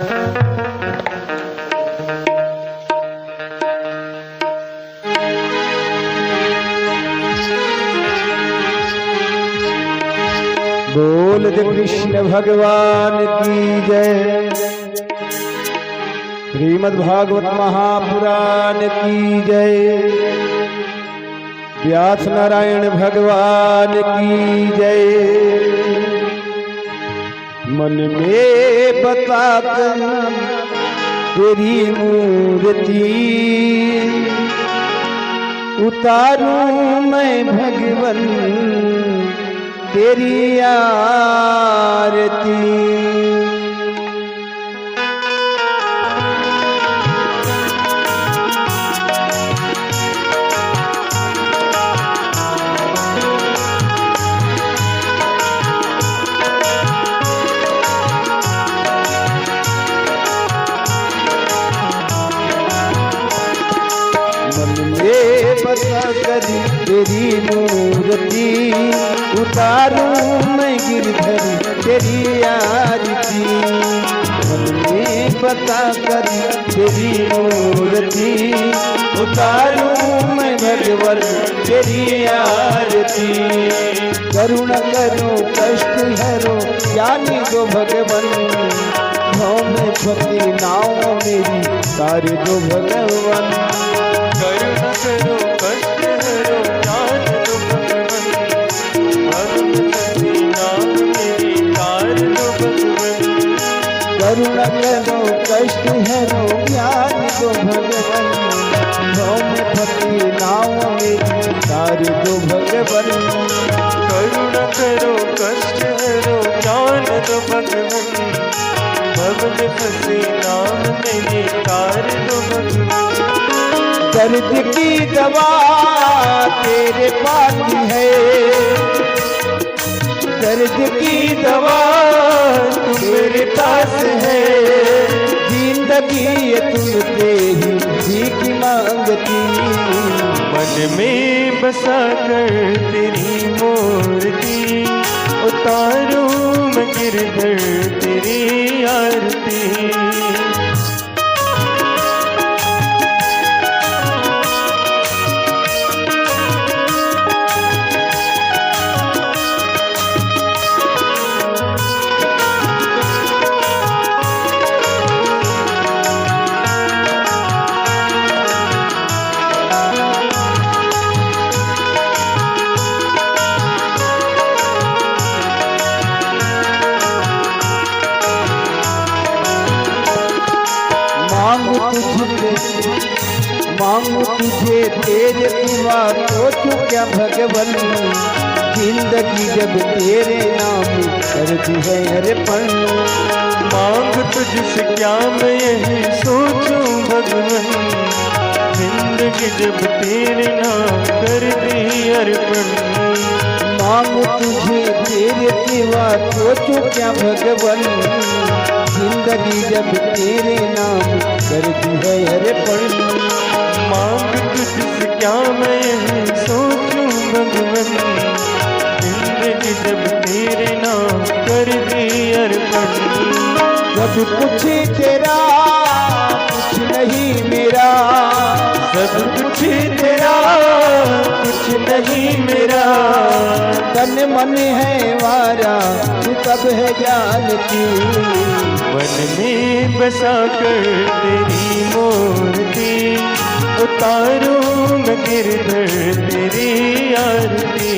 बोल दे कृष्ण भगवान की जय। श्रीमद् भागवत महापुराण की जय। व्यास नारायण भगवान की जय। मन में बताकर तेरी मूर्ति उतारूं मैं भगवन तेरी आरती। बता करी तेरी मूर्ति उतारूं मैं गिरधर तेरी आरती। मन बता करी तेरी मूर्ति उतारूं मैं भगवन तेरी आरती। करुणा करो कष्ट हरो ज्ञानी दो भगवन। भाव में फती नाव मेरी तार दो भगवन। करुणा करो कष्ट हरो ज्ञान दो भगवन। भाव में फती नाव मेरी तार दो भगवन। करुणा करो कष्ट हरो ज्ञान दो भगवन। भाव में फती नाव मेरी तार दो भगवन। करुणा करो कष्ट हरो ज्ञान दो भगवन। भव में फंसी नाम मेरी तार दो भगवन। दर्द की दवा तेरे पास है। दर्द की दवा तेरे पास है। जिंदगी ये तुझसे ही भीख मांगती। मन में बसा कर तेरी मूर्ति उतारूं मैं गिरधर तेरी आरती। मांगू तुझे तेरे सिवा सोचूं क्या भगवन। जिंदगी जब तेरे नाम करती है अर्पण। मांग तुझसे क्या मैं यही सोचूं भगवन। जिंदगी जब तेरे नाम कर दी अर्पण। मांगू तुझे तेरे सिवा सोचूं क्या भगवन। जिंदगी जब तेरे नाम करती है अर्पण। मांग तुझसे क्या मैं यही सोचूं भगवन। जिंदगी जब तेरे नाम कर दी अर्पण। सब कुछ तेरा कुछ नहीं मेरा। सब कुछ तेरा कुछ नहीं मेरा। तन मन है वारा तू सब है जानती। मन में बसा कर तेरी मूर्ति उतारूं मैं गिरधर तेरी आरती।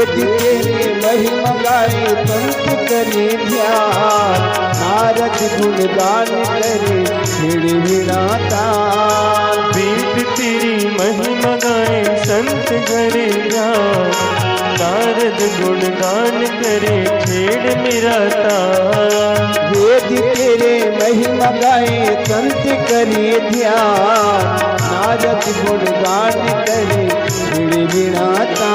तेरे महिमा गाए पंथ करे ध्यान। नारद गुणगान करे छिड़ विनाता। वेद तेरी महिमा गाए संत करे ज्ञान। नारद गुणगान करे छेड़ मेरा तान। वेद तेरे महिमा गाए संत करे ध्यान। नारद गुणगान करे छिड़ विनाता।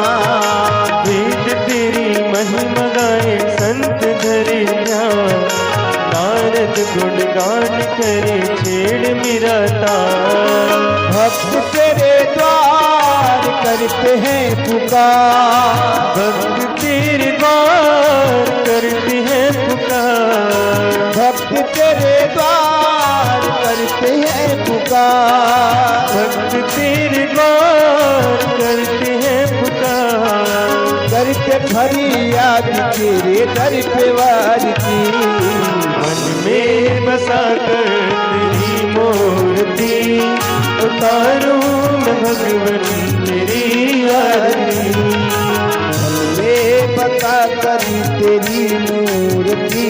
वेद तेरी महिमा गाए संत धरे ध्यान, नारद गुणगान करे छेड़ मेरा तान। भक्त तेरे द्वार करते हैं पुकार, भक्त तेरे द्वार करते हैं पुकार, भक्त तेरे द्वार करते हैं पुकार, भक्त तेरे द्वार करते हैं पुकार। करते फरियाद तेरे दर पे वार की, मन में बसा कर तेरी मूर्ति, उतारूं मैं भगवन तेरी आरती। ले बता कर तेरी मूर्ति,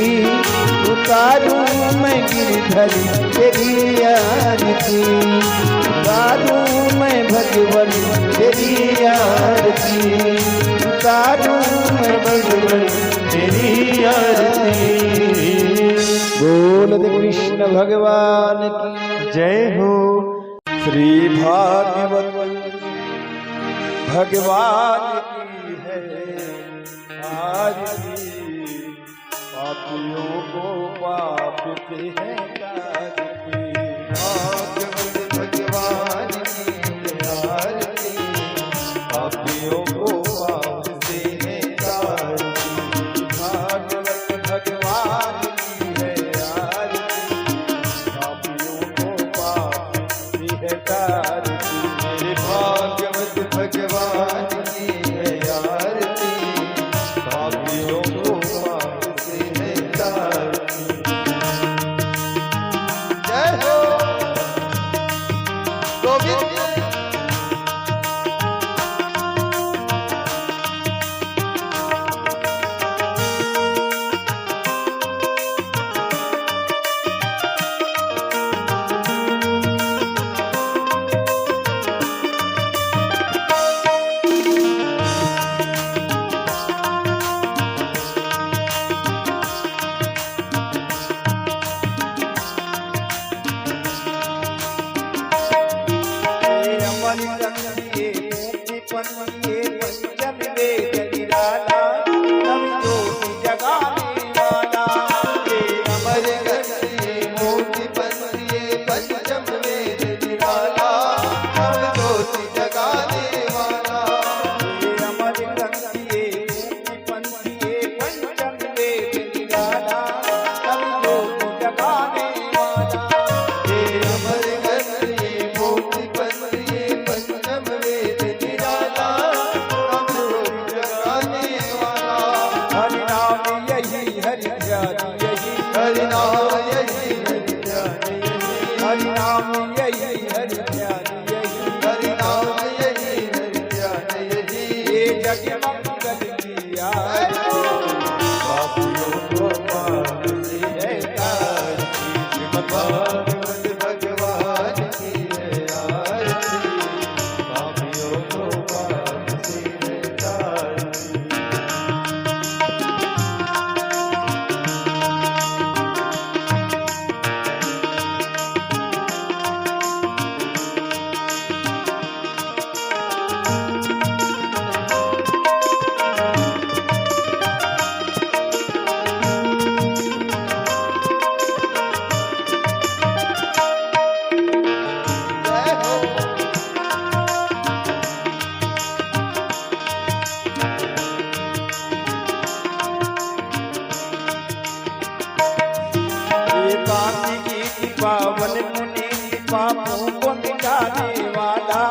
उतारूं मैं गिरधर तेरी आरती, उतारूं मैं भगवन तेरी आरती, उतारूं मैं भगवन तेरी आरती। बोल दे कृष्ण भगवान की जय हो। श्री भागवत भगवान की है आरती, पापियों को पाप से है तारती। भागवत भगवान की है आरती, पापियों को पाप से है तारती। भागवत भगवान की है आरती, पापियों को पाप से है तारती। मेरे भागवत भगवान की है आरती, पापियों को पाप से है तारती। जय हो गोविंद। पावन मुनि पापों को मिटाने वाला,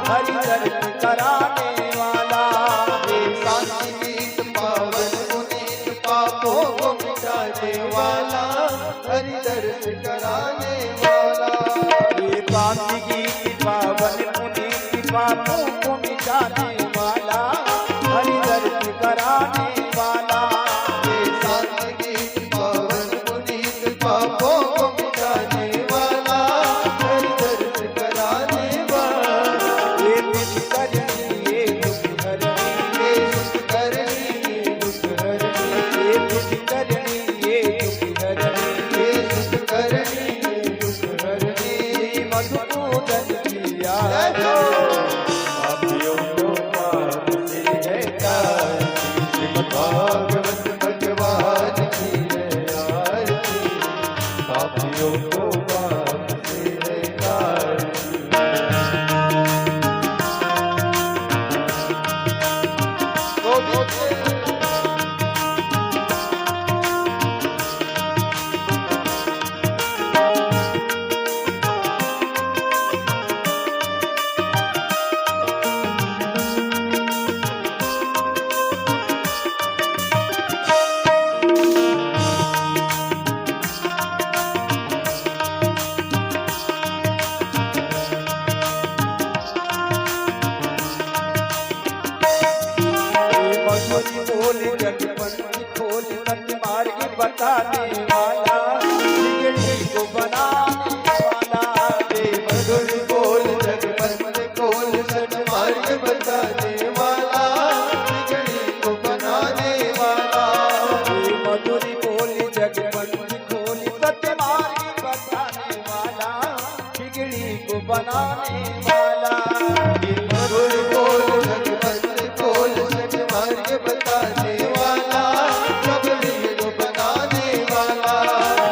हरि दर्शन कराने वाला। हे शांति पावन मुनि पापों को मिटाने वाला, हरि दर्शन कराने वाला। हे शांति पावन मुनि पापों को मिटाने वाला, हरि दर्शन कराने वाला। हे शांति पावन मुनि पापों को जगपंथी खोल सत्य मार्ग बताने वाला, बिगड़ी को बनाने वाला। मधुर बोल जगपंथी खोल सत्य मार्ग बताने वाला, बिगड़ी को बनाने वाला। मधुर बोल जगपंथी खोल सत्य मार्ग बताने वाला, बिगड़ी को बनाने वाला। मधुर बोल जगपंथी खोल सत्य मार्ग बताने वाला, बिगड़ी को बनाने वाला।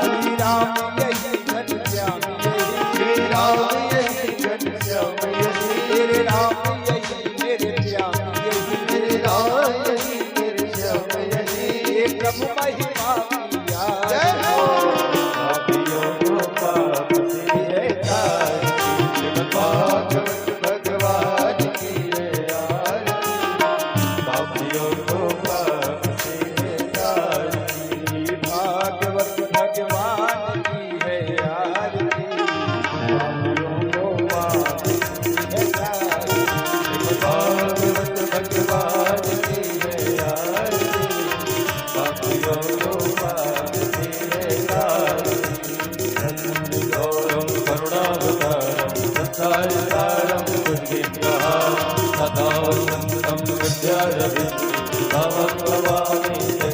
श्री राम यही घनश्याम यही, श्री राम यही घनश्याम यही, तेरे राम यही मेरे श्याम यही, श्री राम यही मेरे श्याम यही। ये प्रभु महिमा किया जय हो। भागवत भगवान की है आरती, पापियों को पाप से तारती। भागवत भगवान की है आरती, पापियों को पाप से है आरती। भागवत भगवान की है आरती, पापियों को पाप से तारती। गौरम करुणावतारम संसारसारम दुर्गेन्द्रः सदा वसन्तं विद्यारविन्दं भवामि।